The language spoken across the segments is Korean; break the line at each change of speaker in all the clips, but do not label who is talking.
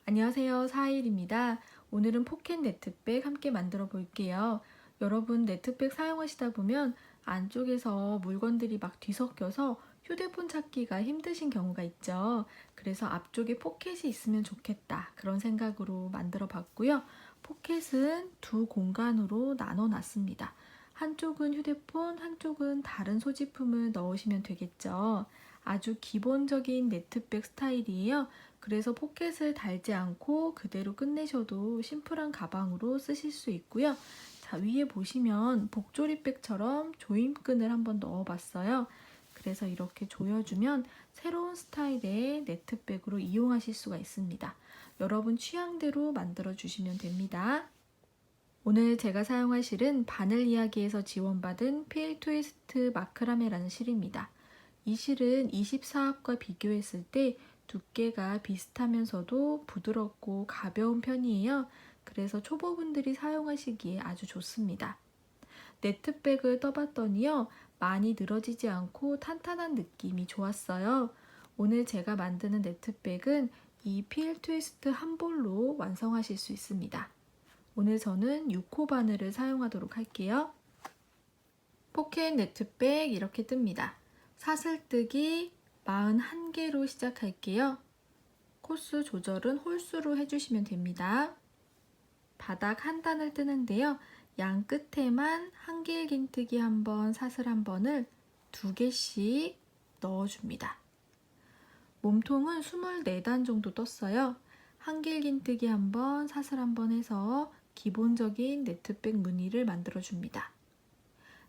안녕하세요. 사일입니다. 오늘은 포켓 네트백 함께 만들어 볼게요. 여러분 네트백 사용하시다 보면 안쪽에서 물건들이 막 뒤섞여서 휴대폰 찾기가 힘드신 경우가 있죠. 그래서 앞쪽에 포켓이 있으면 좋겠다 그런 생각으로 만들어 봤고요. 포켓은 두 공간으로 나눠 놨습니다. 한쪽은 휴대폰, 한쪽은 다른 소지품을 넣으시면 되겠죠. 아주 기본적인 네트백 스타일이에요. 그래서 포켓을 달지 않고 그대로 끝내셔도 심플한 가방으로 쓰실 수 있고요. 자, 위에 보시면 복조리백처럼 조임끈을 한번 넣어봤어요. 그래서 이렇게 조여주면 새로운 스타일의 네트백으로 이용하실 수가 있습니다. 여러분 취향대로 만들어 주시면 됩니다. 오늘 제가 사용할 실은 바늘 이야기에서 지원받은 필 트위스트 마크라메라는 실입니다. 이 실은 24합과 비교했을 때 두께가 비슷하면서도 부드럽고 가벼운 편이에요. 그래서 초보분들이 사용하시기에 아주 좋습니다. 네트백을 떠봤더니요, 많이 늘어지지 않고 탄탄한 느낌이 좋았어요. 오늘 제가 만드는 네트백은 이 필 트위스트 한 볼로 완성하실 수 있습니다. 오늘 저는 6호 바늘을 사용하도록 할게요. 포켓 네트백 이렇게 뜹니다. 사슬뜨기 41개로 시작할게요. 코스 조절은 홀수로 해주시면 됩니다. 바닥 한 단을 뜨는데요. 양 끝에만 한길긴뜨기 한 번, 사슬 한 번을 2개씩 넣어줍니다. 몸통은 24단 정도 떴어요. 한길긴뜨기 한 번, 사슬 한 번 해서 기본적인 네트백 무늬를 만들어줍니다.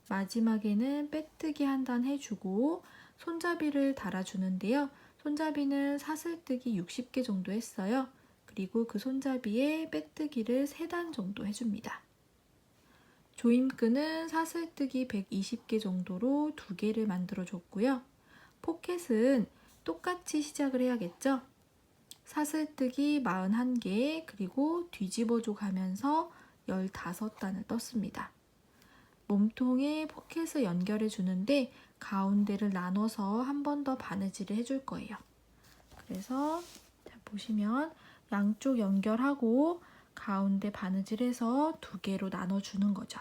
마지막에는 빼뜨기 한 단 해주고 손잡이를 달아주는데요. 손잡이는 사슬뜨기 60개 정도 했어요. 그리고 그 손잡이에 빼뜨기를 3단 정도 해줍니다. 조임끈은 사슬뜨기 120개 정도로 2개를 만들어 줬고요. 포켓은 똑같이 시작을 해야겠죠? 사슬뜨기 41개 그리고 뒤집어줘 가면서 15단을 떴습니다. 몸통에 포켓을 연결해 주는데 가운데를 나눠서 한 번 더 바느질을 해줄 거예요. 그래서 보시면 양쪽 연결하고 가운데 바느질해서 2개로 나눠주는 거죠.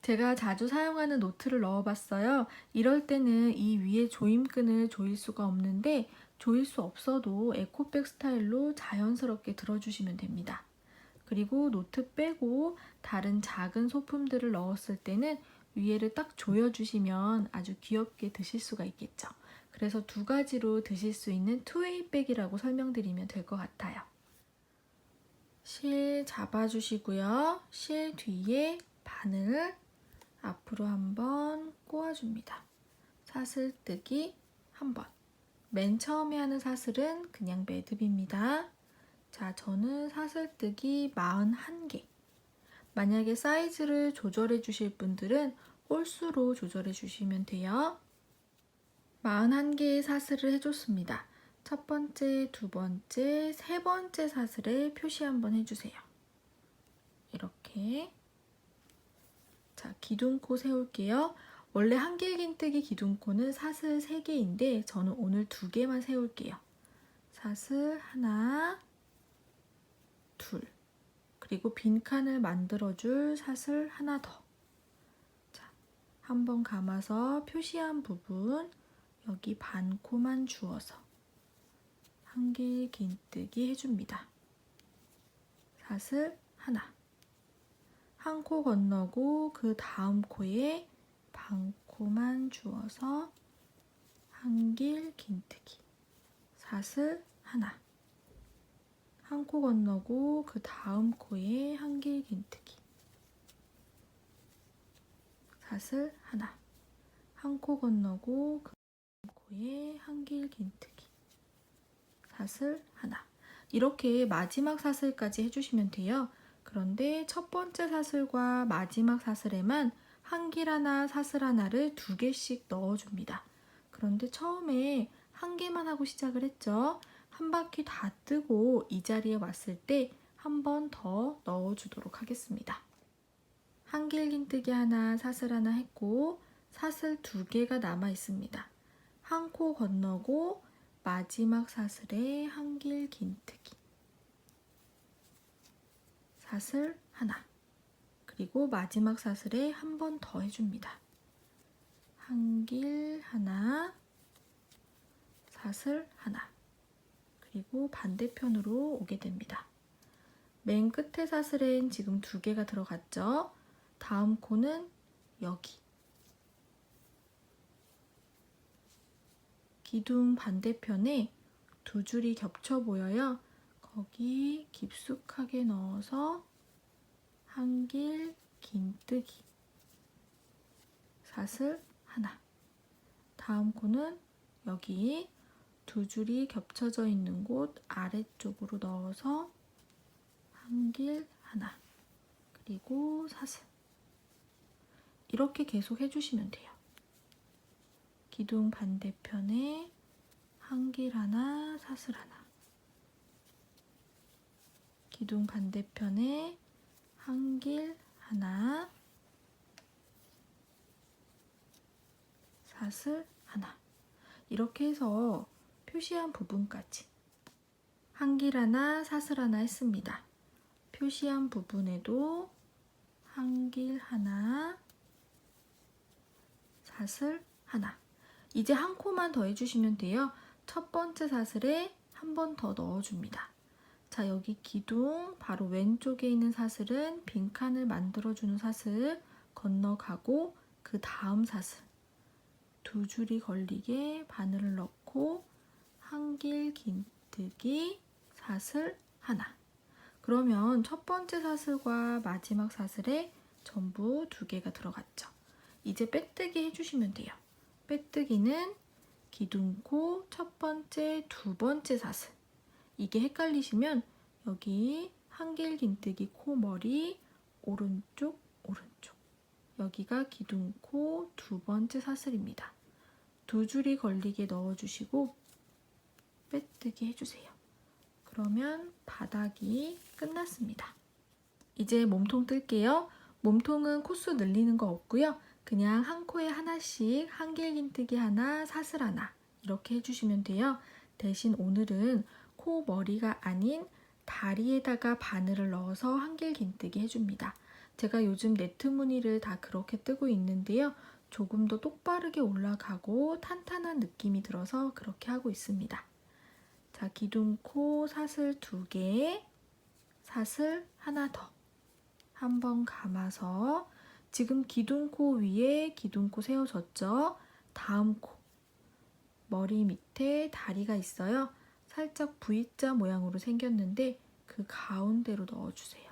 제가 자주 사용하는 노트를 넣어봤어요. 이럴 때는 이 위에 조임끈을 조일 수가 없는데 조일 수 없어도 에코백 스타일로 자연스럽게 들어주시면 됩니다. 그리고 노트 빼고 다른 작은 소품들을 넣었을 때는 위에를 딱 조여주시면 아주 귀엽게 드실 수가 있겠죠. 그래서 2가지로 드실 수 있는 투웨이 백이라고 설명드리면 될 것 같아요. 실 잡아주시고요. 실 뒤에 바늘 앞으로 한번 꼬아줍니다. 사슬뜨기 한번. 맨 처음에 하는 사슬은 그냥 매듭입니다. 자, 저는 사슬뜨기 41개. 만약에 사이즈를 조절해 주실 분들은 홀수로 조절해 주시면 돼요. 41개의 사슬을 해줬습니다. 첫 번째, 두 번째, 세 번째 사슬에 표시 한번 해주세요. 이렇게. 자, 기둥코 세울게요. 원래 한길긴뜨기 기둥코는 사슬 3개인데 저는 오늘 2개만 세울게요. 사슬 하나, 둘. 그리고 빈칸을 만들어줄 사슬 하나 더. 자, 한번 감아서 표시한 부분 여기 반코만 주어서 한길긴뜨기 해줍니다. 사슬 하나. 한 코 건너고 그 다음 코에 반코만 주어서 한길긴뜨기. 사슬 하나. 한 코 건너고 그 다음 코에 한길긴뜨기. 사슬 하나. 한 코 건너고 그 다음 코에 한길긴뜨기. 사슬 하나. 이렇게 마지막 사슬까지 해주시면 돼요. 그런데 첫 번째 사슬과 마지막 사슬에만 한길 하나, 사슬 하나를 2개씩 넣어줍니다. 그런데 처음에 한 개만 하고 시작을 했죠. 한 바퀴 다 뜨고 이 자리에 왔을 때 한 번 더 넣어주도록 하겠습니다. 한길 긴뜨기 하나, 사슬 하나 했고 사슬 2개가 남아 있습니다. 한 코 건너고 마지막 사슬에 한길 긴뜨기, 사슬 하나, 그리고 마지막 사슬에 한 번 더 해줍니다. 한길 하나, 사슬 하나, 그리고 반대편으로 오게 됩니다. 맨 끝에 사슬엔 지금 2개가 들어갔죠. 다음 코는 여기, 기둥 반대편에 2줄이 겹쳐 보여요. 거기 깊숙하게 넣어서 한길 긴뜨기, 사슬 하나. 다음 코는 여기 2줄이 겹쳐져 있는 곳 아래쪽으로 넣어서 한길 하나, 그리고 사슬. 이렇게 계속 해주시면 돼요. 기둥 반대편에 한길 하나, 사슬 하나, 기둥 반대편에 한길 하나, 사슬 하나. 이렇게 해서 표시한 부분까지 한길 하나, 사슬 하나 했습니다. 표시한 부분에도 한길 하나, 사슬 하나. 이제 한 코만 더 해주시면 돼요. 첫 번째 사슬에 한 번 더 넣어줍니다. 자, 여기 기둥 바로 왼쪽에 있는 사슬은 빈칸을 만들어주는 사슬 건너가고 그 다음 사슬 2줄이 걸리게 바늘을 넣고 한길 긴뜨기, 사슬 하나. 그러면 첫 번째 사슬과 마지막 사슬에 전부 2개가 들어갔죠. 이제 빼뜨기 해주시면 돼요. 빼뜨기는 기둥코 첫 번째, 2번째 사슬. 이게 헷갈리시면 여기 한길 긴뜨기 코 머리 오른쪽, 오른쪽. 여기가 기둥코 2번째 사슬입니다. 2줄이 걸리게 넣어주시고 빼뜨기 해주세요. 그러면 바닥이 끝났습니다. 이제 몸통 뜰게요. 몸통은 코수 늘리는 거 없고요. 그냥 한 코에 하나씩 한길 긴뜨기 하나, 사슬 하나 이렇게 해주시면 돼요. 대신 오늘은 코 머리가 아닌 다리에다가 바늘을 넣어서 한길 긴뜨기 해줍니다. 제가 요즘 네트 무늬를 다 그렇게 뜨고 있는데요. 조금 더 똑바르게 올라가고 탄탄한 느낌이 들어서 그렇게 하고 있습니다. 자, 기둥코 사슬 2개, 사슬 하나 더. 한번 감아서 지금 기둥코 위에 기둥코 세워졌죠? 다음 코 머리 밑에 다리가 있어요. 살짝 V자 모양으로 생겼는데 그 가운데로 넣어주세요.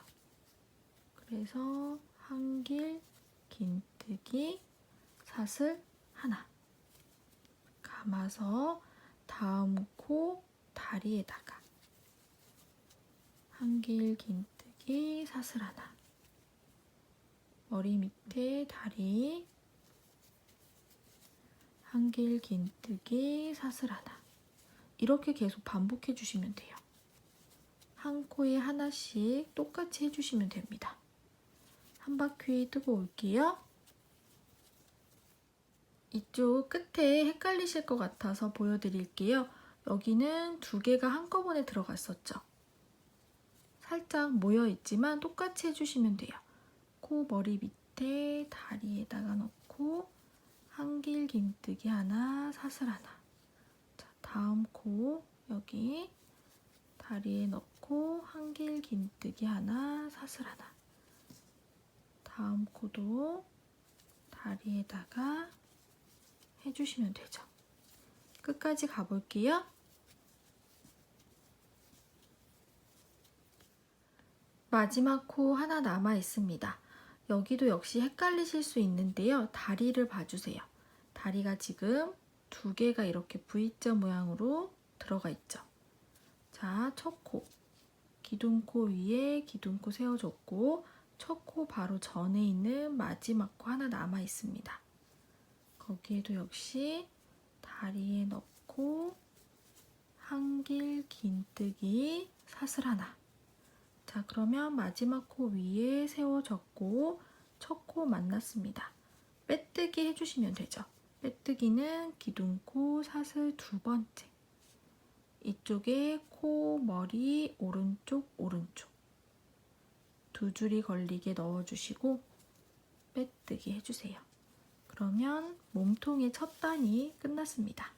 그래서 한길 긴뜨기, 사슬 하나. 감아서 다음 코 다리에다가 한길 긴뜨기, 사슬 하나. 머리 밑에 다리, 한길 긴뜨기, 사슬 하나. 이렇게 계속 반복해 주시면 돼요. 한 코에 하나씩 똑같이 해주시면 됩니다. 한 바퀴 뜨고 올게요. 이쪽 끝에 헷갈리실 것 같아서 보여드릴게요. 여기는 2개가 한꺼번에 들어갔었죠. 살짝 모여있지만 똑같이 해주시면 돼요. 코 머리 밑에 다리에다가 넣고 한길 긴뜨기 하나, 사슬 하나. 자, 다음 코 여기 다리에 넣고 한길 긴뜨기 하나, 사슬 하나. 다음 코도 다리에다가 해주시면 되죠. 끝까지 가볼게요. 마지막 코 하나 남아 있습니다. 여기도 역시 헷갈리실 수 있는데요. 다리를 봐주세요. 다리가 지금 2개가 이렇게 V자 모양으로 들어가 있죠. 자, 첫 코. 기둥코 위에 기둥코 세워줬고 첫 코 바로 전에 있는 마지막 코 하나 남아 있습니다. 거기에도 역시 다리에 넣고 한길 긴뜨기 사슬 하나. 자, 그러면 마지막 코 위에 세워졌고 첫 코 만났습니다. 빼뜨기 해주시면 되죠. 빼뜨기는 기둥코 사슬 두 번째. 이쪽에 코, 머리, 오른쪽, 오른쪽. 두 줄이 걸리게 넣어주시고 빼뜨기 해주세요. 그러면 몸통의 첫 단이 끝났습니다.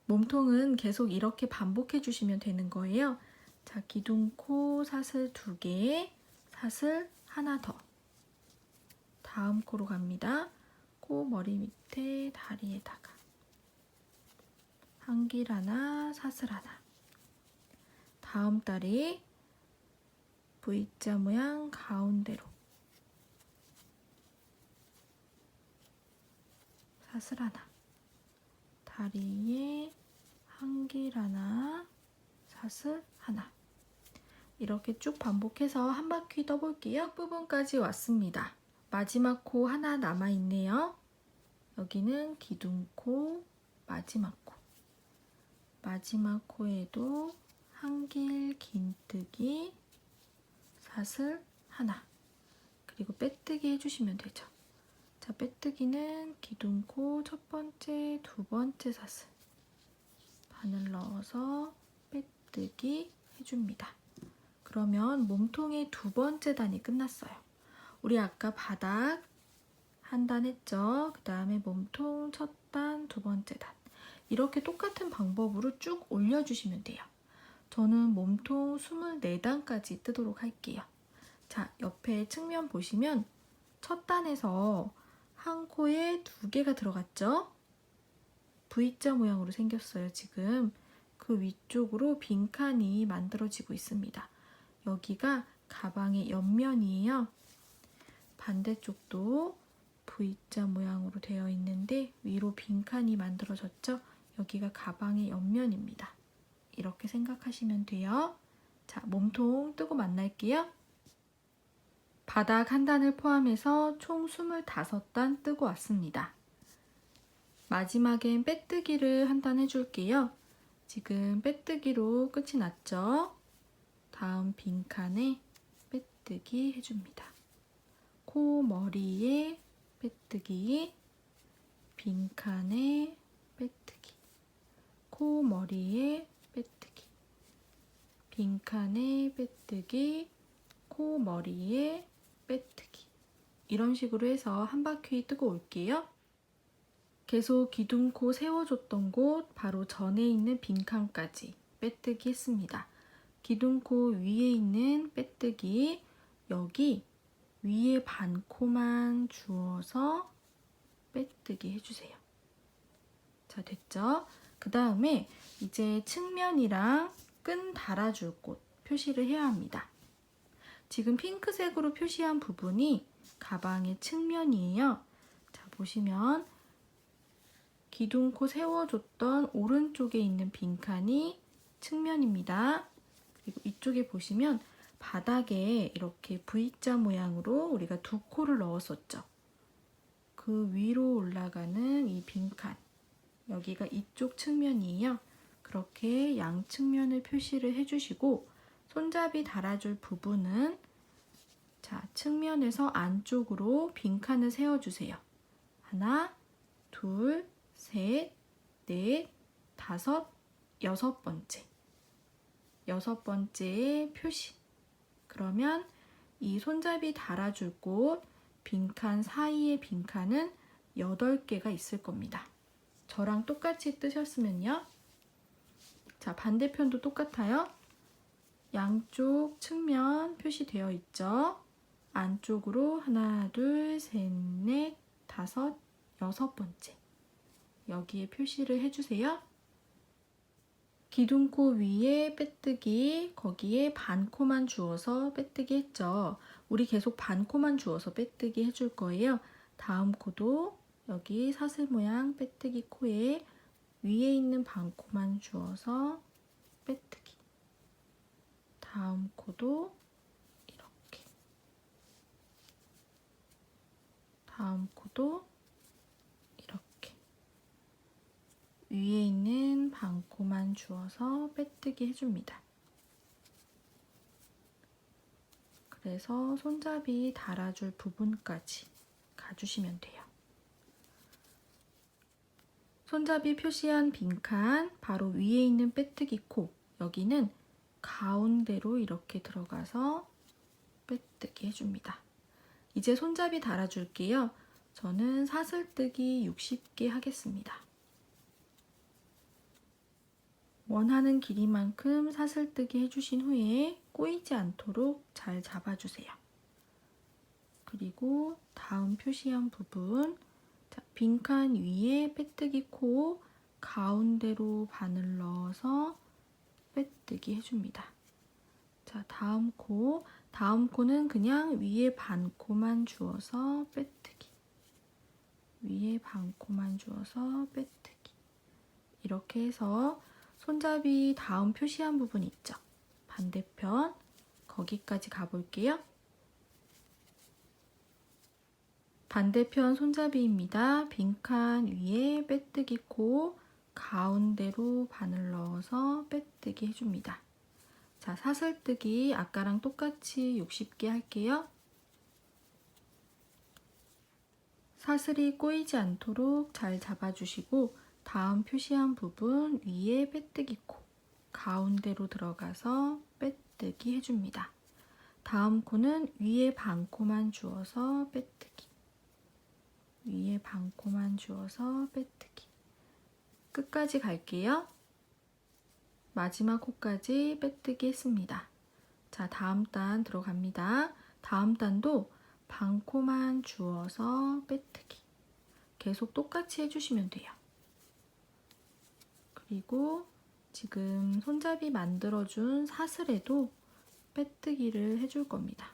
몸통은 계속 이렇게 반복해 주시면 되는 거예요. 자, 기둥코 사슬 2개, 사슬 하나 더. 다음 코로 갑니다. 코 머리 밑에 다리에다가 한길 하나, 사슬 하나. 다음 다리 V자 모양 가운데로 사슬 하나. 다리에 한길 하나, 사슬 하나. 이렇게 쭉 반복해서 한 바퀴 떠볼게요. 부분까지 왔습니다. 마지막 코 하나 남아있네요. 여기는 기둥코, 마지막 코. 마지막 코에도 한길 긴뜨기, 사슬 하나. 그리고 빼뜨기 해주시면 되죠. 자, 빼뜨기는 기둥코 첫 번째, 두 번째 사슬. 바늘 넣어서 빼뜨기 해줍니다. 그러면 몸통의 두 번째 단이 끝났어요. 우리 아까 바닥 한 단 했죠? 그 다음에 몸통 첫 단, 두 번째 단. 이렇게 똑같은 방법으로 쭉 올려주시면 돼요. 저는 몸통 24단까지 뜨도록 할게요. 자, 옆에 측면 보시면 첫 단에서 한 코에 2개가 들어갔죠? V자 모양으로 생겼어요, 지금. 그 위쪽으로 빈칸이 만들어지고 있습니다. 여기가 가방의 옆면이에요. 반대쪽도 V자 모양으로 되어 있는데 위로 빈칸이 만들어졌죠? 여기가 가방의 옆면입니다. 이렇게 생각하시면 돼요. 자, 몸통 뜨고 만날게요. 바닥 한 단을 포함해서 총 25단 뜨고 왔습니다. 마지막엔 빼뜨기를 한 단 해줄게요. 지금 빼뜨기로 끝이 났죠? 다음 빈칸에 빼뜨기 해줍니다. 코 머리에 빼뜨기, 빈칸에 빼뜨기, 코 머리에 빼뜨기, 빈칸에 빼뜨기, 코 머리에 빼뜨기. 이런 식으로 해서 한 바퀴 뜨고 올게요. 계속 기둥코 세워줬던 곳 바로 전에 있는 빈칸까지 빼뜨기 했습니다. 기둥코 위에 있는 빼뜨기, 여기 위에 반 코만 주어서 빼뜨기 해주세요. 자, 됐죠? 그 다음에 이제 측면이랑 끈 달아줄 곳 표시를 해야 합니다. 지금 핑크색으로 표시한 부분이 가방의 측면이에요. 자, 보시면 기둥코 세워줬던 오른쪽에 있는 빈칸이 측면입니다. 그리고 이쪽에 보시면 바닥에 이렇게 V자 모양으로 우리가 2코를 넣었었죠. 그 위로 올라가는 이 빈칸, 여기가 이쪽 측면이에요. 그렇게 양측면을 표시를 해주시고 손잡이 달아줄 부분은 자, 측면에서 안쪽으로 빈칸을 세워주세요. 하나, 둘, 셋, 넷, 다섯, 여섯 번째. 여섯 번째의 표시. 그러면 이 손잡이 달아줄 곳 빈칸 사이의 빈칸은 8개가 있을 겁니다. 저랑 똑같이 뜨셨으면요. 자, 반대편도 똑같아요. 양쪽 측면 표시되어 있죠. 안쪽으로 하나, 둘, 셋, 넷, 다섯, 여섯 번째. 여기에 표시를 해주세요. 기둥코 위에 빼뜨기, 거기에 반코만 주어서 빼뜨기 했죠. 우리 계속 반코만 주어서 빼뜨기 해줄 거예요. 다음 코도 여기 사슬 모양 빼뜨기 코에 위에 있는 반코만 주어서 빼뜨기. 코도 이렇게, 다음 코도 이렇게 위에 있는 반코만 주어서 빼뜨기 해줍니다. 그래서 손잡이 달아줄 부분까지 가주시면 돼요. 손잡이 표시한 빈칸 바로 위에 있는 빼뜨기 코, 여기는 가운데로 이렇게 들어가서 빼뜨기 해줍니다. 이제 손잡이 달아줄게요. 저는 사슬뜨기 60개 하겠습니다. 원하는 길이만큼 사슬뜨기 해주신 후에 꼬이지 않도록 잘 잡아주세요. 그리고 다음 표시한 부분, 자, 빈칸 위에 빼뜨기 코 가운데로 바늘 넣어서 빼뜨기 해줍니다. 자, 다음 코는 그냥 위에 반코만 주어서 빼뜨기, 위에 반코만 주어서 빼뜨기. 이렇게 해서 손잡이 다음 표시한 부분 있죠? 반대편, 거기까지 가볼게요. 반대편 손잡이입니다. 빈칸 위에 빼뜨기 코 가운데로 바늘 넣어서 빼뜨기 해줍니다. 자, 사슬뜨기 아까랑 똑같이 60개 할게요. 사슬이 꼬이지 않도록 잘 잡아주시고 다음 표시한 부분 위에 빼뜨기 코 가운데로 들어가서 빼뜨기 해줍니다. 다음 코는 위에 반코만 주어서 빼뜨기, 위에 반코만 주어서 빼뜨기. 끝까지 갈게요. 마지막 코까지 빼뜨기 했습니다. 자, 다음 단 들어갑니다. 다음 단도 반코만 주어서 빼뜨기. 계속 똑같이 해주시면 돼요. 그리고 지금 손잡이 만들어준 사슬에도 빼뜨기를 해줄 겁니다.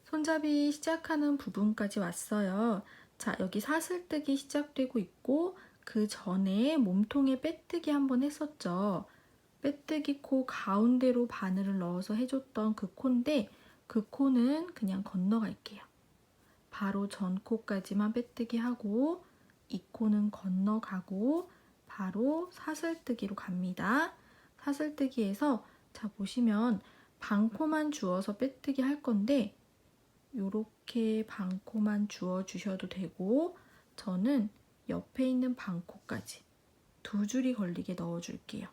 손잡이 시작하는 부분까지 왔어요. 자, 여기 사슬뜨기 시작되고 있고 그 전에 몸통에 빼뜨기 한번 했었죠. 빼뜨기 코 가운데로 바늘을 넣어서 해줬던 그 코인데 그 코는 그냥 건너갈게요. 바로 전 코까지만 빼뜨기 하고 이 코는 건너가고 바로 사슬뜨기로 갑니다. 사슬뜨기에서 자, 보시면 반코만 주어서 빼뜨기 할 건데 요렇게 반코만 주어 주셔도 되고 저는 옆에 있는 반코까지 두 줄이 걸리게 넣어 줄게요.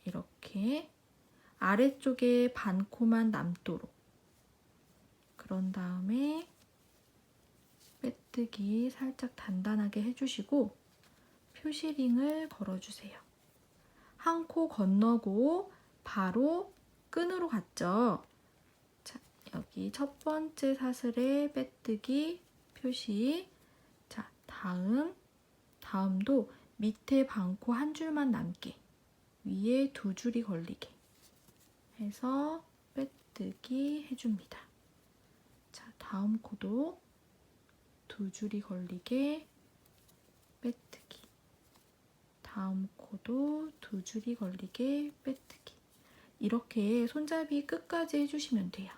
이렇게 아래쪽에 반코만 남도록. 그런 다음에 빼뜨기 살짝 단단하게 해주시고 표시링을 걸어주세요. 한 코 건너고 바로 끈으로 갔죠. 자, 여기 첫 번째 사슬에 빼뜨기 표시. 자, 다음도 밑에 반코 한 줄만 남게 위에 두 줄이 걸리게 해서 빼뜨기 해줍니다. 자, 다음 코도 두 줄이 걸리게 빼뜨기, 다음 코도 두 줄이 걸리게 빼뜨기. 이렇게 손잡이 끝까지 해주시면 돼요.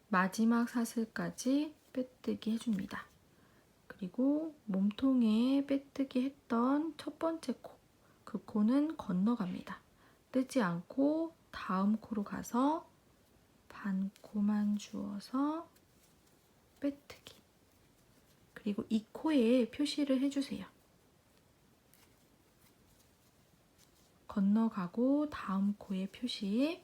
마지막 사슬까지 빼뜨기 해줍니다. 그리고 몸통에 빼뜨기 했던 첫 번째 코, 그 코는 건너갑니다. 뜨지 않고 다음 코로 가서 반코만 주어서 빼뜨기. 그리고 이 코에 표시를 해주세요. 건너가고 다음 코에 표시.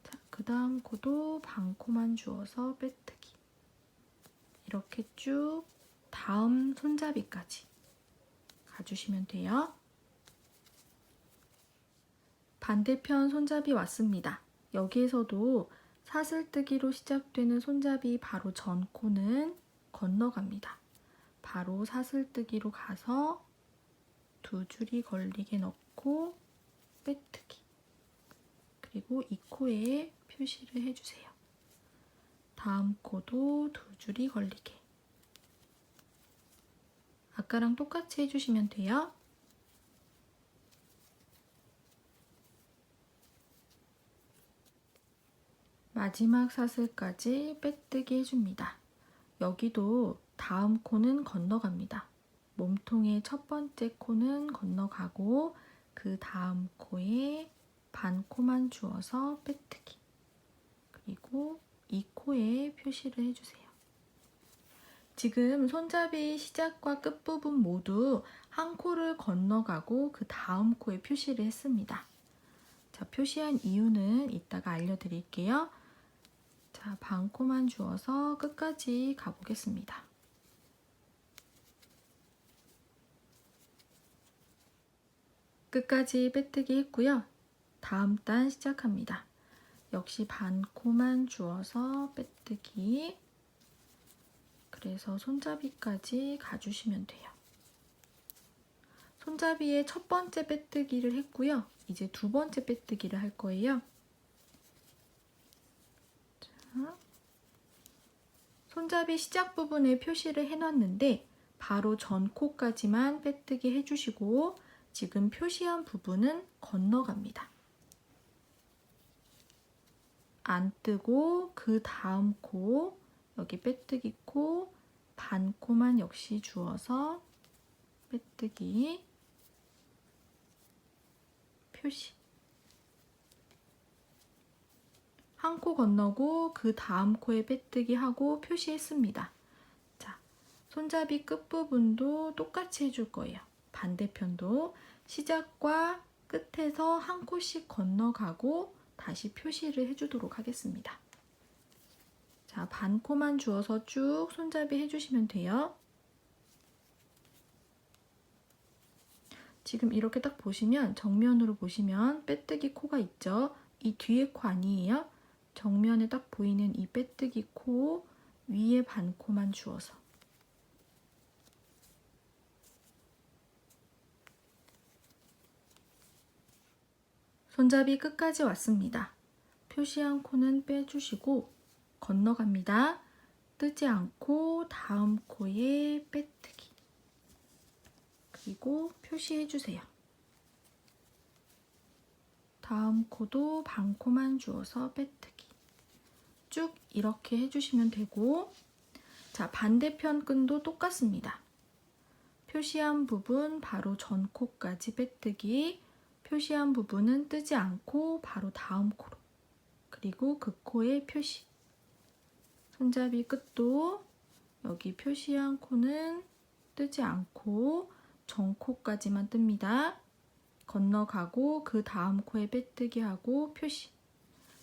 자, 그 다음 코도 반코만 주어서 빼뜨기. 이렇게 쭉 다음 손잡이까지 가주시면 돼요. 반대편 손잡이 왔습니다. 여기에서도 사슬뜨기로 시작되는 손잡이 바로 전 코는 건너갑니다. 바로 사슬뜨기로 가서 두 줄이 걸리게 넣고 빼뜨기. 그리고 이 코에 표시를 해주세요. 다음 코도 두 줄이 걸리게. 아까랑 똑같이 해주시면 돼요. 마지막 사슬까지 빼뜨기 해줍니다. 여기도 다음 코는 건너갑니다. 몸통의 첫 번째 코는 건너가고 그 다음 코에 반 코만 주어서 빼뜨기. 그리고 이 코에 표시를 해주세요. 지금 손잡이 시작과 끝부분 모두 한 코를 건너가고 그 다음 코에 표시를 했습니다. 자, 표시한 이유는 이따가 알려드릴게요. 자, 반 코만 주어서 끝까지 가보겠습니다. 끝까지 빼뜨기 했고요. 다음 단 시작합니다. 역시 반 코만 주어서 빼뜨기. 그래서 손잡이까지 가주시면 돼요. 손잡이의 첫 번째 빼뜨기를 했고요. 이제 두 번째 빼뜨기를 할 거예요. 자, 손잡이 시작 부분에 표시를 해놨는데 바로 전 코까지만 빼뜨기 해주시고 지금 표시한 부분은 건너갑니다. 안 뜨고 그 다음 코, 여기 빼뜨기 코, 반 코만 역시 주어서 빼뜨기, 표시. 한 코 건너고 그 다음 코에 빼뜨기 하고 표시했습니다. 자, 손잡이 끝부분도 똑같이 해줄 거예요. 반대편도 시작과 끝에서 한 코씩 건너가고 다시 표시를 해주도록 하겠습니다. 자, 반 코만 주어서 쭉 손잡이 해주시면 돼요. 지금 이렇게 딱 보시면 정면으로 보시면 빼뜨기 코가 있죠. 이 뒤에 코 아니에요. 정면에 딱 보이는 이 빼뜨기 코 위에 반 코만 주어서 손잡이 끝까지 왔습니다. 표시한 코는 빼주시고 건너갑니다. 뜨지 않고 다음 코에 빼뜨기. 그리고 표시해주세요. 다음 코도 반 코만 주어서 빼뜨기. 쭉 이렇게 해주시면 되고, 자, 반대편 끈도 똑같습니다. 표시한 부분 바로 전 코까지 빼뜨기, 표시한 부분은 뜨지 않고 바로 다음 코로, 그리고 그 코에 표시. 손잡이 끝도 여기 표시한 코는 뜨지 않고 전 코까지만 뜹니다. 건너가고 그 다음 코에 빼뜨기 하고 표시.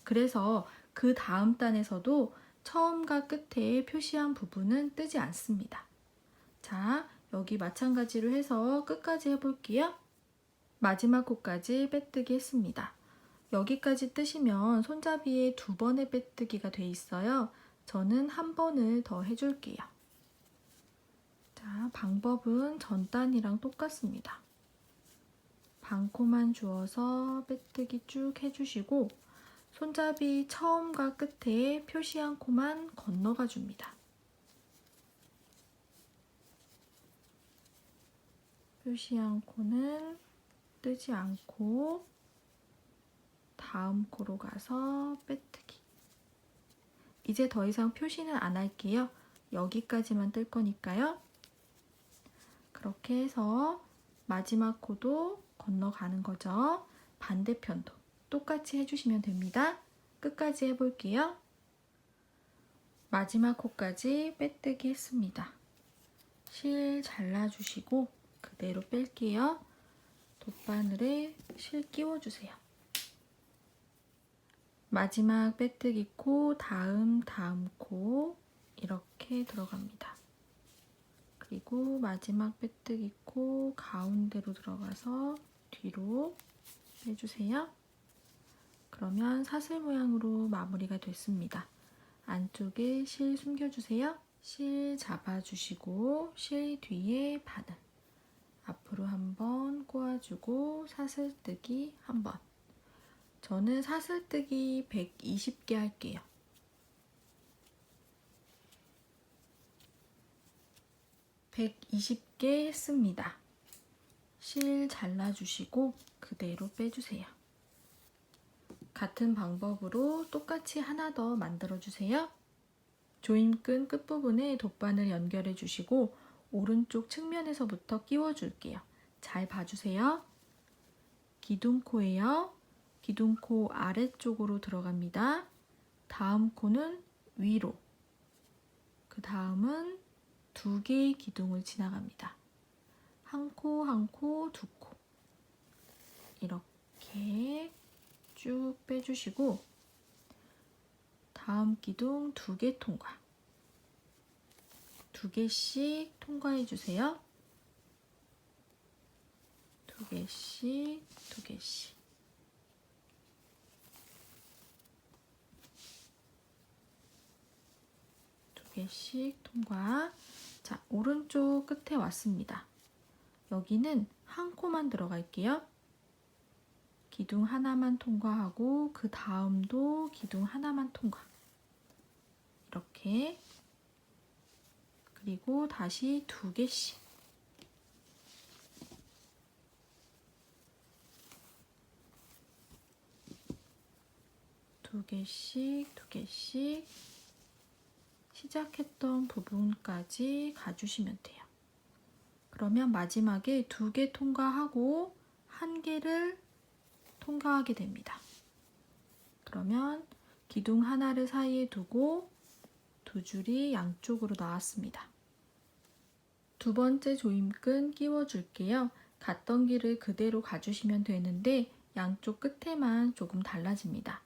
그래서 그 다음 단에서도 처음과 끝에 표시한 부분은 뜨지 않습니다. 자, 여기 마찬가지로 해서 끝까지 해볼게요. 마지막 코까지 빼뜨기 했습니다. 여기까지 뜨시면 손잡이에 두 번의 빼뜨기가 돼 있어요. 저는 한 번을 더 해줄게요. 자, 방법은 전 단이랑 똑같습니다. 반 코만 주어서 빼뜨기 쭉 해주시고 손잡이 처음과 끝에 표시한 코만 건너가 줍니다. 표시한 코는 뜨지 않고 다음 코로 가서 빼뜨기. 이제 더 이상 표시는 안 할게요. 여기까지만 뜰 거니까요. 그렇게 해서 마지막 코도 건너가는 거죠. 반대편도 똑같이 해주시면 됩니다. 끝까지 해볼게요. 마지막 코까지 빼뜨기 했습니다. 실 잘라주시고 그대로 뺄게요. 돗바늘에 실 끼워주세요. 마지막 빼뜨기 코, 다음 코 이렇게 들어갑니다. 그리고 마지막 빼뜨기 코 가운데로 들어가서 뒤로 빼주세요. 그러면 사슬 모양으로 마무리가 됐습니다. 안쪽에 실 숨겨주세요. 실 잡아주시고 실 뒤에 바늘 앞으로 한번 꼬아주고 사슬뜨기 한번. 저는 사슬뜨기 120개 할게요. 120개 했습니다. 실 잘라주시고 그대로 빼주세요. 같은 방법으로 똑같이 하나 더 만들어 주세요. 조임끈 끝부분에 돗바늘 연결해 주시고 오른쪽 측면에서부터 끼워 줄게요. 잘 봐주세요. 기둥코예요. 기둥코 아래쪽으로 들어갑니다. 다음 코는 위로. 그 다음은 두 개의 기둥을 지나갑니다. 한 코, 한 코, 두 코. 이렇게 쭉 빼주시고 다음 기둥 두 개 통과. 두 개씩 통과해 주세요. 두 개씩, 두 개씩. 두 개씩 통과. 자, 오른쪽 끝에 왔습니다. 여기는 한 코만 들어갈게요. 기둥 하나만 통과하고 그 다음도 기둥 하나만 통과. 이렇게. 그리고 다시 두 개씩. 두 개씩, 두 개씩 시작했던 부분까지 가주시면 돼요. 그러면 마지막에 두 개 통과하고 한 개를 통과하게 됩니다. 그러면 기둥 하나를 사이에 두고 두 줄이 양쪽으로 나왔습니다. 두 번째 조임끈 끼워 줄게요. 갔던 길을 그대로 가주시면 되는데 양쪽 끝에만 조금 달라집니다.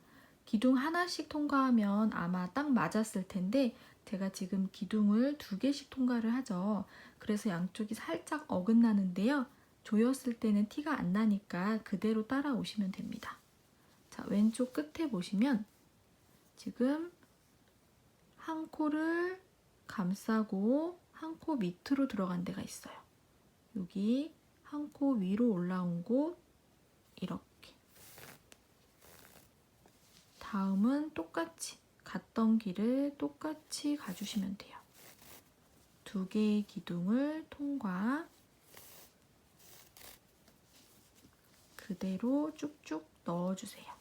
기둥 하나씩 통과하면 아마 딱 맞았을 텐데 제가 지금 기둥을 두 개씩 통과를 하죠. 그래서 양쪽이 살짝 어긋나는데요. 조였을 때는 티가 안 나니까 그대로 따라오시면 됩니다. 자, 왼쪽 끝에 보시면 지금 한 코를 감싸고 한 코 밑으로 들어간 데가 있어요. 여기 한 코 위로 올라온 곳 이렇게. 다음은 똑같이 갔던 길을 똑같이 가주시면 돼요. 두 개의 기둥을 통과. 그대로 쭉쭉 넣어주세요.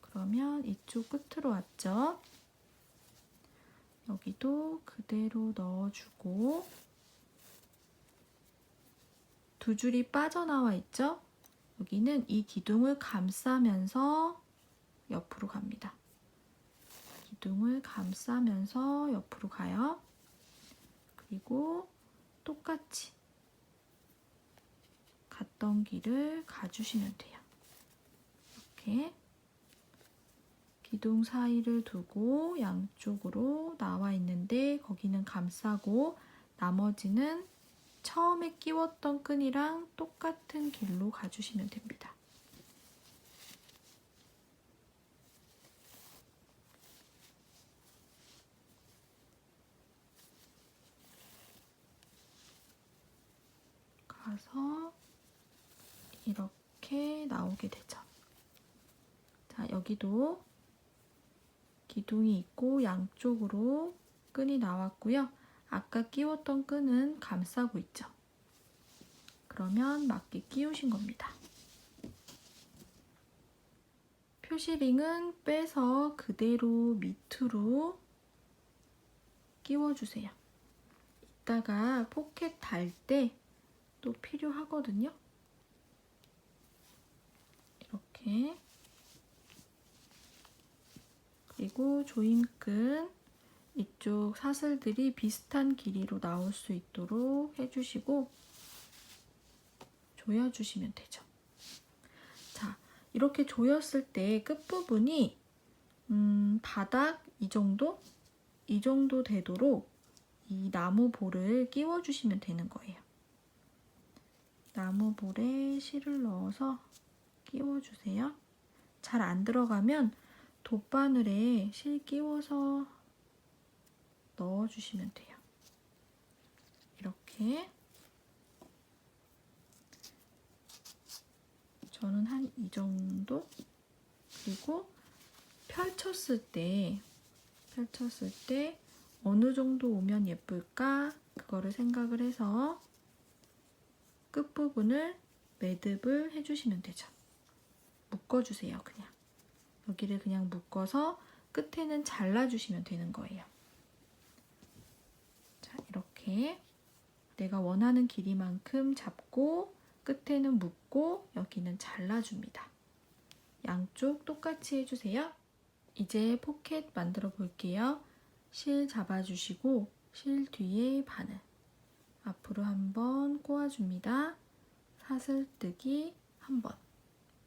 그러면 이쪽 끝으로 왔죠? 여기도 그대로 넣어주고 두 줄이 빠져나와 있죠? 여기는 이 기둥을 감싸면서 옆으로 갑니다. 기둥을 감싸면서 옆으로 가요. 그리고 똑같이 갔던 길을 가주시면 돼요. 이렇게 기둥 사이를 두고 양쪽으로 나와 있는데 거기는 감싸고 나머지는 처음에 끼웠던 끈이랑 똑같은 길로 가주시면 됩니다. 가서 이렇게 나오게 되죠. 자, 여기도 기둥이 있고 양쪽으로 끈이 나왔고요. 아까 끼웠던 끈은 감싸고 있죠. 그러면 맞게 끼우신 겁니다. 표시링은 빼서 그대로 밑으로 끼워주세요. 이따가 포켓 달 때 또 필요하거든요. 이렇게. 그리고 조임끈 이쪽 사슬들이 비슷한 길이로 나올 수 있도록 해주시고 조여주시면 되죠. 자, 이렇게 조였을 때 끝부분이 바닥 이 정도 되도록 이 나무 볼을 끼워주시면 되는 거예요. 나무 볼에 실을 넣어서 끼워주세요. 잘 안 들어가면 돗바늘에 실 끼워서 넣어주시면 돼요. 이렇게. 저는 한 이 정도. 그리고 펼쳤을 때 어느 정도 오면 예쁠까 그거를 생각을 해서 끝부분을 매듭을 해주시면 되죠. 묶어주세요. 그냥 여기를 그냥 묶어서 끝에는 잘라주시면 되는 거예요. 자, 이렇게 내가 원하는 길이만큼 잡고 끝에는 묶고 여기는 잘라줍니다. 양쪽 똑같이 해주세요. 이제 포켓 만들어 볼게요. 실 잡아주시고 실 뒤에 바늘 앞으로 한번 꼬아줍니다. 사슬뜨기 한번.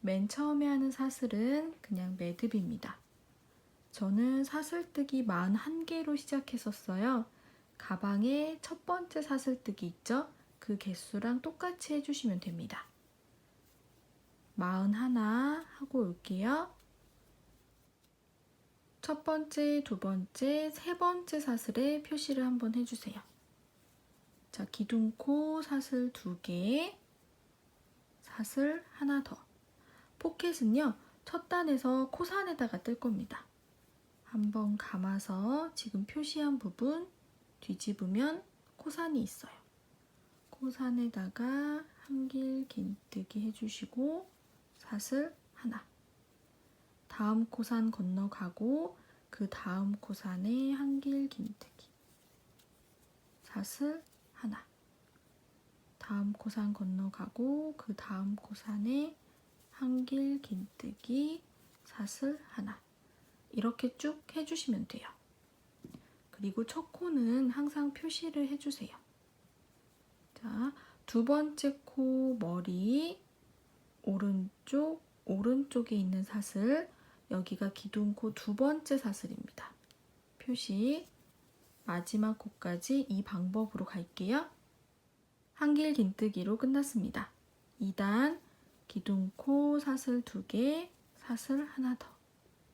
맨 처음에 하는 사슬은 그냥 매듭입니다. 저는 사슬뜨기 41개로 시작했었어요. 가방에 첫 번째 사슬뜨기 있죠? 그 개수랑 똑같이 해주시면 됩니다. 41 하고 올게요. 첫 번째, 두 번째, 세 번째 사슬에 표시를 한번 해주세요. 자, 기둥코 사슬 2개, 사슬 하나 더. 포켓은요, 첫 단에서 코산에다가 뜰 겁니다. 한번 감아서 지금 표시한 부분 뒤집으면 코산이 있어요. 코산에다가 한길 긴뜨기 해주시고 사슬 하나. 다음 코산 건너가고 그 다음 코산에 한길 긴뜨기. 사슬 하나. 다음 코산 건너가고 그 다음 코산에 한길 긴뜨기, 사슬 하나. 이렇게 쭉 해주시면 돼요. 그리고 첫 코는 항상 표시를 해주세요. 자, 두 번째 코 머리 오른쪽에 있는 사슬, 여기가 기둥코 두 번째 사슬입니다. 표시, 마지막 코까지 이 방법으로 갈게요. 한길 긴뜨기로 끝났습니다. 2단 기둥코 사슬 2개, 사슬 하나 더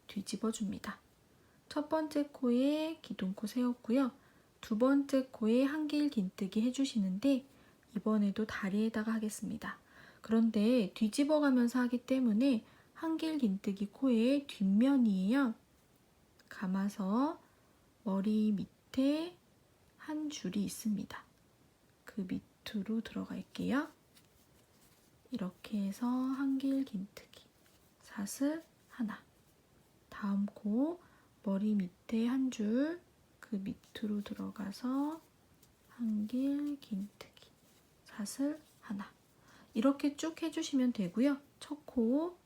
뒤집어 줍니다. 첫 번째 코에 기둥코 세웠고요. 두 번째 코에 한길 긴뜨기 해주시는데 이번에도 다리에다가 하겠습니다. 그런데 뒤집어 가면서 하기 때문에 한길 긴뜨기 코의 뒷면이에요. 감아서 머리 밑에 한 줄이 있습니다. 그 밑으로 들어갈게요. 이렇게 해서 한길 긴뜨기, 사슬 하나. 다음 코 머리 밑에 한 줄, 그 밑으로 들어가서 한길 긴뜨기, 사슬 하나. 이렇게 쭉 해주시면 되고요. 첫 코,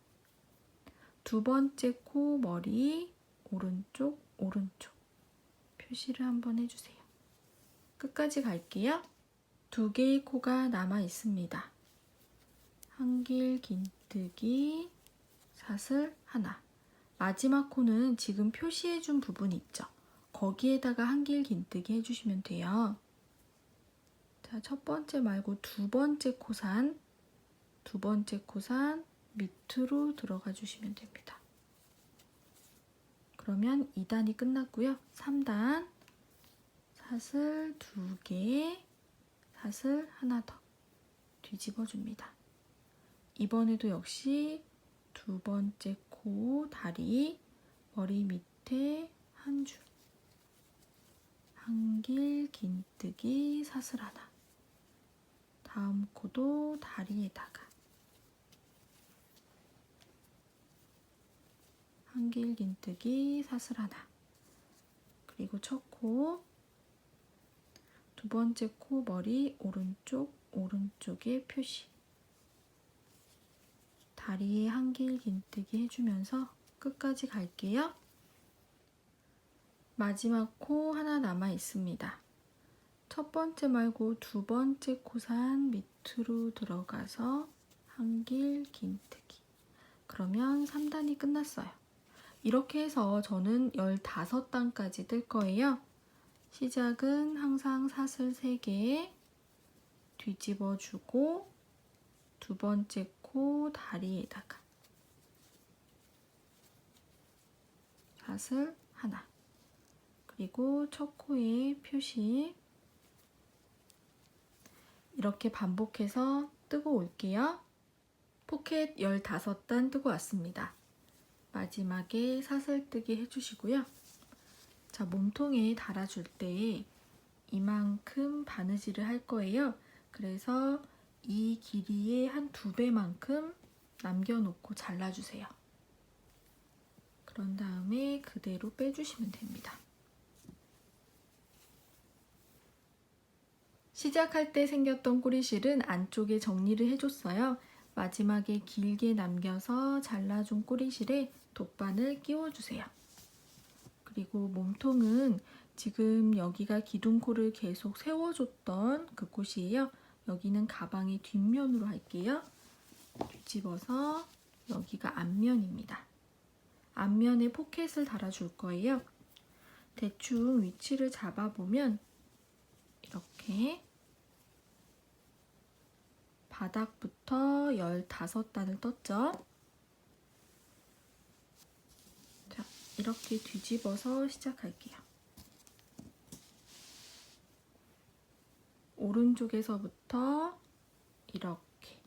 두 번째 코 머리 오른쪽 표시를 한번 해주세요. 끝까지 갈게요. 두 개의 코가 남아 있습니다. 한길 긴뜨기, 사슬 하나. 마지막 코는 지금 표시해준 부분 있죠? 거기에다가 한길 긴뜨기 해주시면 돼요. 자, 첫 번째 말고 두 번째 코산 밑으로 들어가 주시면 됩니다. 그러면 2단이 끝났고요. 3단 사슬 2개, 사슬 하나 더 뒤집어 줍니다. 이번에도 역시 두 번째 코 다리 머리 밑에 한 줄, 한길 긴뜨기, 사슬 하나. 다음 코도 다리에다가 한길 긴뜨기, 사슬 하나. 그리고 첫 코, 두 번째 코 머리 오른쪽에 표시. 다리에 한길 긴뜨기 해주면서 끝까지 갈게요. 마지막 코 하나 남아 있습니다. 첫 번째 말고 두 번째 코산 밑으로 들어가서 한길 긴뜨기. 그러면 3단이 끝났어요. 이렇게 해서 저는 15단까지 뜰 거예요. 시작은 항상 사슬 3개 뒤집어 주고 두 번째 코 다리에다가 사슬 하나. 그리고 첫 코에 표시. 이렇게 반복해서 뜨고 올게요. 포켓 15단 뜨고 왔습니다. 마지막에 사슬뜨기 해주시고요. 자, 몸통에 달아줄 때 이만큼 바느질을 할 거예요. 그래서 이 길이의 한 2배만큼 남겨놓고 잘라주세요. 그런 다음에 그대로 빼주시면 됩니다. 시작할 때 생겼던 꼬리실은 안쪽에 정리를 해줬어요. 마지막에 길게 남겨서 잘라준 꼬리실에 돗바늘 끼워주세요. 그리고 몸통은 지금 여기가 기둥코를 계속 세워줬던 그 곳이에요. 여기는 가방의 뒷면으로 할게요. 뒤집어서 여기가 앞면입니다. 앞면에 포켓을 달아줄 거예요. 대충 위치를 잡아보면 이렇게 바닥부터 15단을 떴죠. 자, 이렇게 뒤집어서 시작할게요. 오른쪽에서부터 이렇게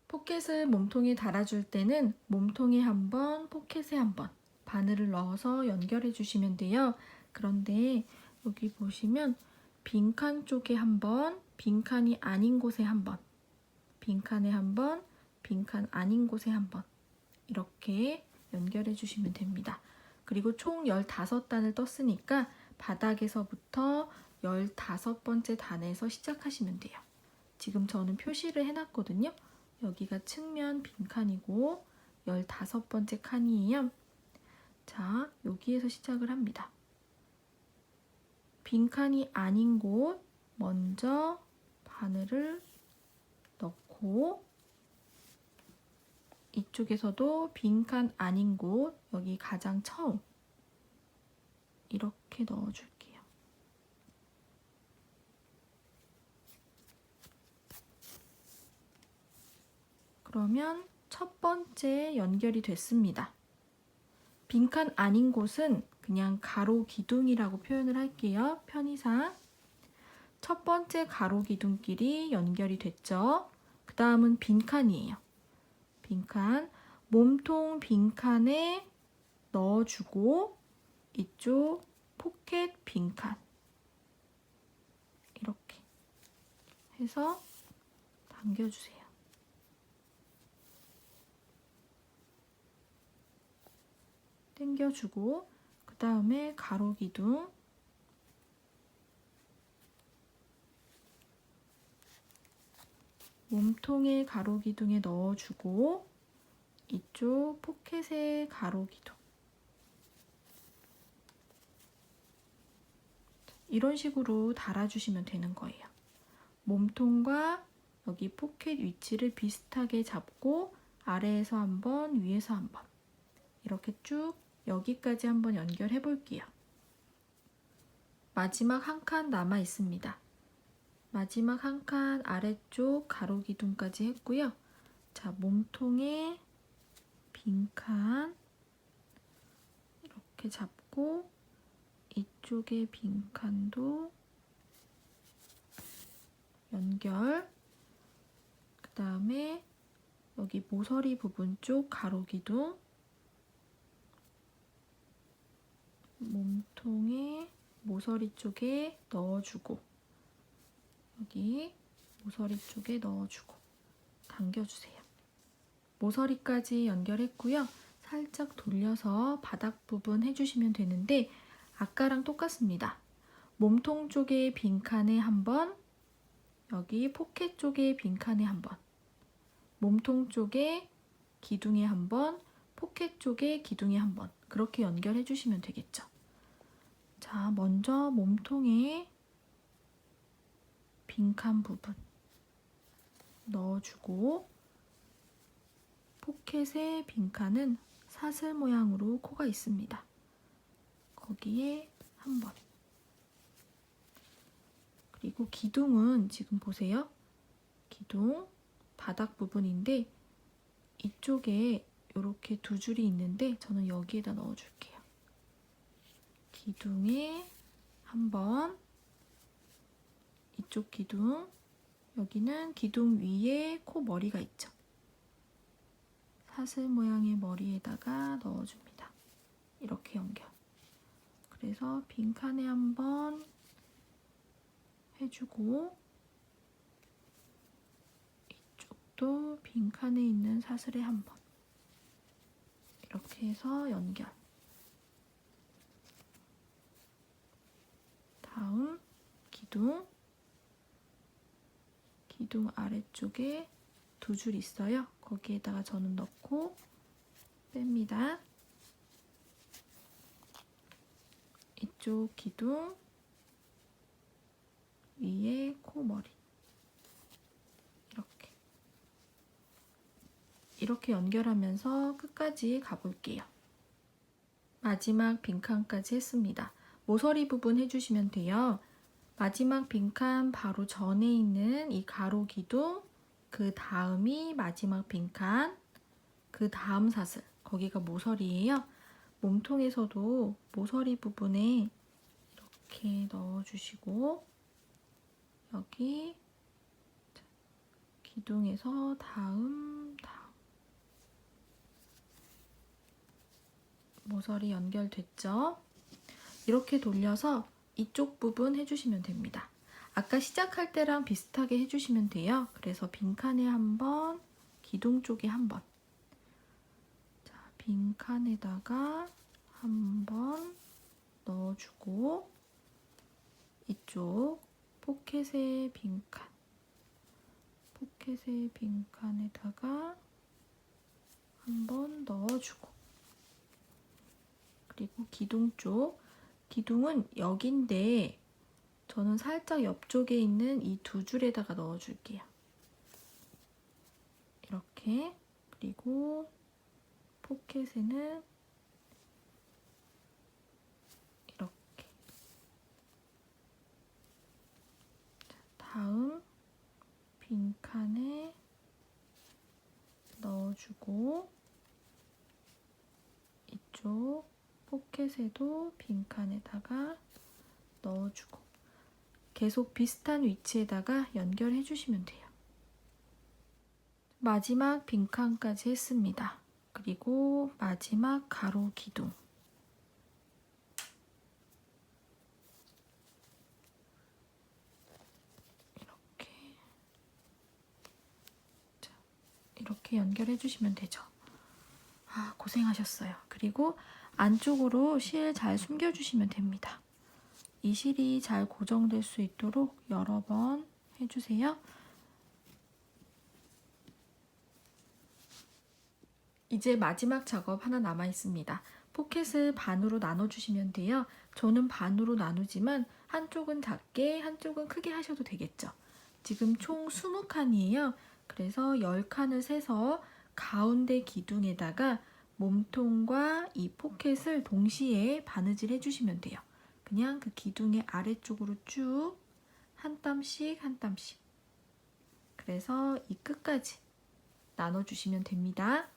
포켓을 몸통에 달아줄 때는 몸통에 한 번, 포켓에 한 번 바늘을 넣어서 연결해 주시면 돼요. 그런데 여기 보시면 빈칸 쪽에 한 번, 빈칸이 아닌 곳에 한 번, 빈칸에 한 번, 빈칸 아닌 곳에 한 번 이렇게 연결해 주시면 됩니다. 그리고 총 15단을 떴으니까 바닥에서부터 15번째 단에서 시작하시면 돼요. 지금 저는 표시를 해놨거든요. 여기가 측면 빈칸이고 15번째 칸이에요. 자, 여기에서 시작을 합니다. 빈칸이 아닌 곳 먼저 바늘을 넣고 이쪽에서도 빈칸 아닌 곳 여기 가장 처음 이렇게 넣어줄게요. 그러면 첫 번째 연결이 됐습니다. 빈칸 아닌 곳은 그냥 가로 기둥이라고 표현을 할게요. 편의상. 첫 번째 가로 기둥끼리 연결이 됐죠. 그 다음은 빈칸이에요. 빈칸, 몸통 빈칸에 넣어주고 이쪽 포켓 빈칸 이렇게 해서 당겨주세요. 당겨주고 그 다음에 가로 기둥 몸통의 가로 기둥에 넣어주고 이쪽 포켓의 가로 기둥 이런 식으로 달아주시면 되는 거예요. 몸통과 여기 포켓 위치를 비슷하게 잡고 아래에서 한번 위에서 한번 이렇게 쭉 여기까지 한번 연결해 볼게요. 마지막 한 칸 남아 있습니다. 마지막 한 칸 아래쪽 가로 기둥까지 했고요. 자, 몸통에 빈칸 이렇게 잡고 이쪽에 빈칸도 연결. 그 다음에 여기 모서리 부분 쪽 가로 기둥 몸통에 모서리 쪽에 넣어주고 여기 모서리 쪽에 넣어주고 당겨주세요. 모서리까지 연결했고요. 살짝 돌려서 바닥 부분 해주시면 되는데 아까랑 똑같습니다. 몸통 쪽에 빈칸에 한 번, 여기 포켓 쪽에 빈칸에 한 번, 몸통 쪽에 기둥에 한 번, 포켓 쪽에 기둥에 한 번 그렇게 연결해 주시면 되겠죠. 자, 먼저 몸통에 빈칸 부분 넣어주고 포켓의 빈칸은 사슬 모양으로 코가 있습니다. 거기에 한 번. 그리고 기둥은 지금 보세요. 기둥 바닥 부분인데 이쪽에 이렇게 두 줄이 있는데 저는 여기에다 넣어줄게요. 기둥에 한 번, 이쪽 기둥, 여기는 기둥 위에 코 머리가 있죠. 사슬 모양의 머리에다가 넣어줍니다. 이렇게 연결. 그래서 빈칸에 한번 해주고 이쪽도 빈칸에 있는 사슬에 한번 이렇게 해서 연결. 다음 기둥 아래쪽에 두 줄 있어요. 거기에다가 저는 넣고 뺍니다. 이쪽 기둥 위에 코머리 이렇게 연결하면서 끝까지 가볼게요. 마지막 빈칸까지 했습니다. 모서리 부분 해주시면 돼요. 마지막 빈칸 바로 전에 있는 이 가로 기둥, 그 다음이 마지막 빈칸, 그 다음 사슬, 거기가 모서리예요. 몸통에서도 모서리 부분에 이렇게 넣어주시고 여기 기둥에서 다음 모서리 연결됐죠? 이렇게 돌려서 이쪽 부분 해주시면 됩니다. 아까 시작할 때랑 비슷하게 해주시면 돼요. 그래서 빈칸에 한번, 기둥 쪽에 한번. 자, 빈칸에다가 한번 넣어주고 이쪽 포켓의 빈칸에다가 한번 넣어주고 그리고 기둥 쪽, 기둥은 여기인데 저는 살짝 옆쪽에 있는 이 두 줄에다가 넣어줄게요. 이렇게. 그리고 포켓에는 이렇게. 다음 빈칸에 넣어주고 이쪽 포켓에도 빈칸에다가 넣어주고 계속 비슷한 위치에다가 연결해 주시면 돼요. 마지막 빈칸까지 했습니다. 그리고 마지막 가로 기둥 이렇게 연결해 주시면 되죠. 아, 고생하셨어요. 그리고 안쪽으로 실 잘 숨겨주시면 됩니다. 이 실이 잘 고정될 수 있도록 여러 번 해주세요. 이제 마지막 작업 하나 남아 있습니다. 포켓을 반으로 나눠주시면 돼요. 저는 반으로 나누지만 한쪽은 작게 한쪽은 크게 하셔도 되겠죠. 지금 총 20칸이에요. 그래서 10칸을 세서 가운데 기둥에다가 몸통과 이 포켓을 동시에 바느질 해주시면 돼요. 그냥 그 기둥의 아래쪽으로 쭉 한 땀씩 한 땀씩. 그래서 이 끝까지 나눠주시면 됩니다.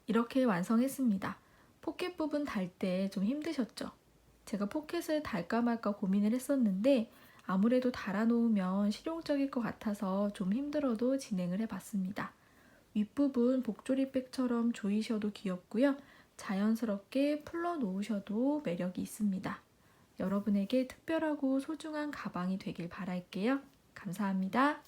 이렇게 완성했습니다. 포켓 부분 달 때 좀 힘드셨죠? 제가 포켓을 달까 말까 고민을 했었는데 아무래도 달아놓으면 실용적일 것 같아서 좀 힘들어도 진행을 해봤습니다. 윗부분 복조리백처럼 조이셔도 귀엽고요. 자연스럽게 풀러 놓으셔도 매력이 있습니다. 여러분에게 특별하고 소중한 가방이 되길 바랄게요. 감사합니다.